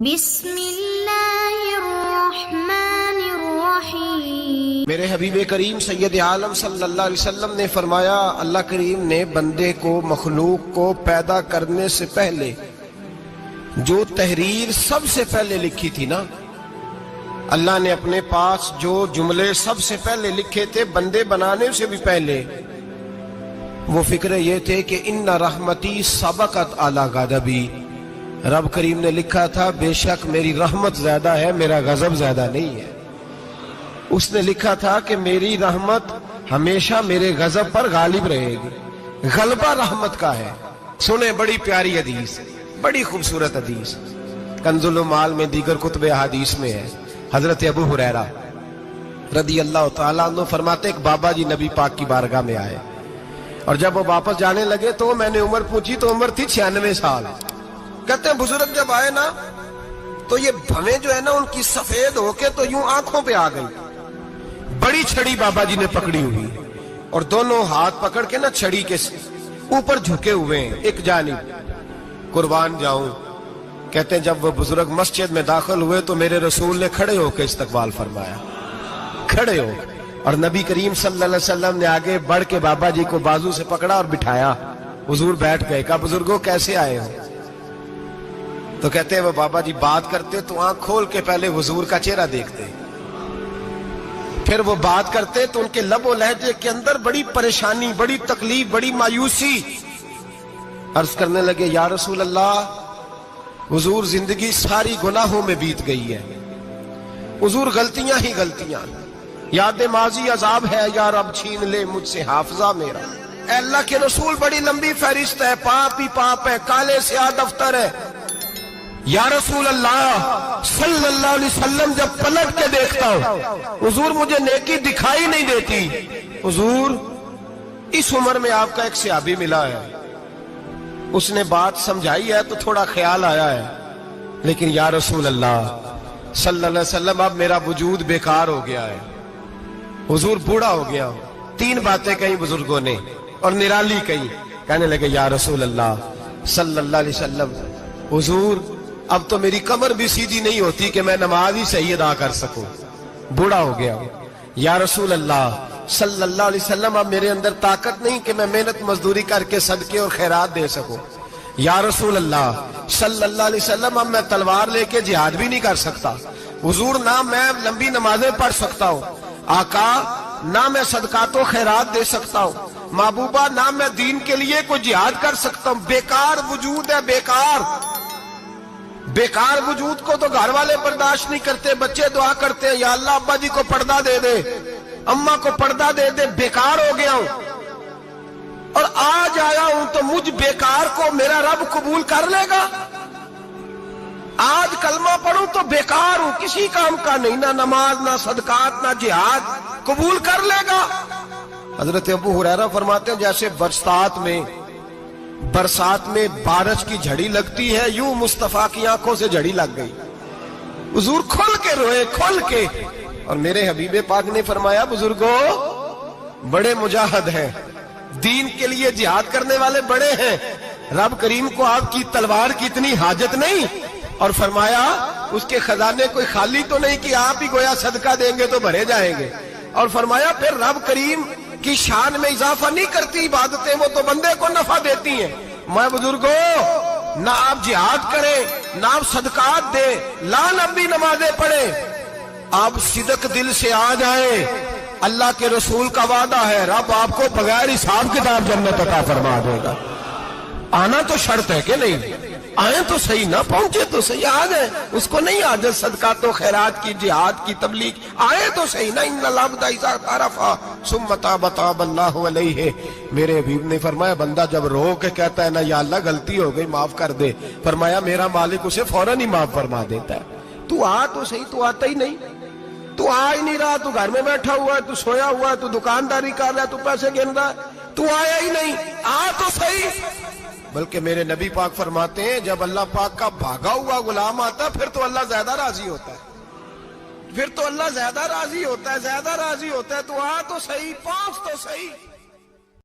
بسم اللہ الرحمن الرحیم۔ میرے حبیب کریم سید عالم صلی اللہ علیہ وسلم نے فرمایا، اللہ کریم نے بندے کو، مخلوق کو پیدا کرنے سے پہلے جو تحریر سب سے پہلے لکھی تھی نا، اللہ نے اپنے پاس جو جملے سب سے پہلے لکھے تھے بندے بنانے سے بھی پہلے، وہ فکر یہ تھے کہ ان رحمتی سبقت اعلی غضبی، رب کریم نے لکھا تھا بے شک میری رحمت زیادہ ہے، میرا غضب زیادہ نہیں ہے۔ اس نے لکھا تھا کہ میری رحمت ہمیشہ میرے غضب پر غالب رہے گی، غلبہ رحمت کا ہے۔ سنیں، بڑی پیاری حدیث، بڑی خوبصورت حدیث، کنز المال میں دیگر کتب احادیث میں ہے۔ حضرت ابو ہریرہ رضی اللہ تعالیٰ عنہ فرماتے، ایک بابا جی نبی پاک کی بارگاہ میں آئے، اور جب وہ واپس جانے لگے تو میں نے عمر پوچھی تو عمر تھی 96 سال۔ کہتے ہیں بزرگ جب آئے نا تو یہ بھویں جو ہے نا ان کی سفید ہو کے تو یوں آنکھوں پہ آ گئی، بڑی چھڑی بابا جی نے پکڑی ہوئی اور دونوں ہاتھ پکڑ کے نا چھڑی کے اوپر جھکے ہوئے ہیں ایک جانب، قربان جاؤں۔ کہتے ہیں جب وہ بزرگ مسجد میں داخل ہوئے تو میرے رسول نے کھڑے ہو کے استقبال فرمایا، کھڑے ہو، اور نبی کریم صلی اللہ علیہ وسلم نے آگے بڑھ کے بابا جی کو بازو سے پکڑا اور بٹھایا۔ حضور بیٹھ گئے، کہا بزرگوں کیسے آئے ہو؟ تو کہتے ہیں وہ بابا جی بات کرتے تو آنکھ کھول کے پہلے حضور کا چہرہ دیکھتے، پھر وہ بات کرتے تو ان کے لب و لہجے کے اندر بڑی پریشانی، بڑی تکلیف، بڑی مایوسی۔ عرض کرنے لگے یا رسول اللہ، حضور زندگی ساری گناہوں میں بیت گئی ہے، حضور غلطیاں ہی غلطیاں، یاد ماضی عذاب ہے، یا رب چھین لے مجھ سے حافظہ میرا۔ اے اللہ کے رسول بڑی لمبی فہرست ہے، پاپ ہی پاپ ہے، کالے سیاہ دفتر ہے۔ یا رسول اللہ صلی اللہ علیہ وسلم جب پلٹ کے دیکھتا ہوں حضور مجھے نیکی دکھائی نہیں دیتی۔ حضور اس عمر میں آپ کا ایک صحابی ملا ہے، اس نے بات سمجھائی ہے تو تھوڑا خیال آیا ہے، لیکن یا رسول اللہ صلی اللہ علیہ وسلم اب میرا وجود بیکار ہو گیا ہے، حضور بوڑھا ہو گیا ہوں۔ تین باتیں کہیں بزرگوں نے اور نرالی کہیں، کہنے لگے یا رسول اللہ صلی اللہ علیہ وسلم، حضور اب تو میری کمر بھی سیدھی نہیں ہوتی کہ میں نماز ہی صحیح ادا کر سکوں، بوڑھا ہو گیا ہوں۔ یا رسول اللہ صلی اللہ علیہ وسلم اب میرے اندر طاقت نہیں کہ میں محنت مزدوری کر کے صدقے اور خیرات دے سکوں۔ یا رسول اللہ صلی اللہ علیہ وسلم اب میں تلوار لے کے جہاد بھی نہیں کر سکتا، حضور نہ میں لمبی نمازیں پڑھ سکتا ہوں، آقا نہ میں صدقات و خیرات دے سکتا ہوں، محبوبہ نہ میں دین کے لیے کوئی جہاد کر سکتا ہوں، بیکار وجود ہے، بیکار وجود کو تو گھر والے برداشت نہیں کرتے، بچے دعا کرتے ہیں یا اللہ ابا جی کو پردہ دے دے، اماں کو پردہ دے دے، بیکار ہو گیا ہوں، اور آج آیا ہوں تو مجھ بیکار کو میرا رب قبول کر لے گا؟ آج کلمہ پڑھوں تو بیکار ہوں، کسی کام کا نہیں، نہ نماز نہ صدقات نہ جہاد، قبول کر لے گا؟ حضرت ابو ہریرہ فرماتے ہیں جیسے برسات میں بارش کی جھڑی لگتی ہے، یوں مصطفیٰ کی آنکھوں سے جھڑی لگ گئی، حضور کھل کے روئے، کھل کے۔ اور میرے حبیب پاک نے فرمایا بزرگوں بڑے مجاہد ہیں، دین کے لیے جہاد کرنے والے بڑے ہیں، رب کریم کو آپ کی تلوار کی اتنی حاجت نہیں، اور فرمایا اس کے خزانے کوئی خالی تو نہیں کہ آپ ہی گویا صدقہ دیں گے تو بھرے جائیں گے، اور فرمایا پھر رب کریم کی شان میں اضافہ نہیں کرتی عبادتیں، وہ تو بندے کو نفع دیتی ہیں۔ میں بزرگوں نہ آپ جہاد کریں، نہ آپ صدقات دیں، لا لمبی نمازیں پڑھیں، آپ صدق دل سے آ جائیں، اللہ کے رسول کا وعدہ ہے رب آپ کو بغیر حساب کتاب جنت عطا فرما دے گا۔ آنا تو شرط ہے کہ نہیں؟ آئیں تو صحیح، نہ پہنچے تو صحیح، آ جائیں، اس کو نہیں عادت صدقات و خیرات کی، جہاد کی، تبلیغ، آئے تو صحیح نا۔ ان العبد اذا اعترف ثم تاب تاب اللہ علیہ، میرے حبیب نے فرمایا بندہ جب رو کے کہتا ہے نا یا اللہ غلطی ہو گئی معاف کر دے، فرمایا میرا مالک اسے فوراً ہی معاف فرما دیتا ہے۔ تو آ تو صحیح، تو آتا ہی نہیں، تو آ ہی نہیں رہا، تو گھر میں بیٹھا ہوا ہے، تو سویا ہوا ہے، تو دکانداری کر رہا ہے، تو پیسے گن رہا ہے، تو آیا ہی نہیں، آ تو صحیح۔ بلکہ میرے نبی پاک فرماتے ہیں جب اللہ پاک کا بھاگا ہوا غلام آتا ہے پھر تو اللہ زیادہ راضی ہوتا ہے، پھر تو اللہ زیادہ راضی ہوتا ہے، تو آ تو صحیح، پہنچ تو صحیح۔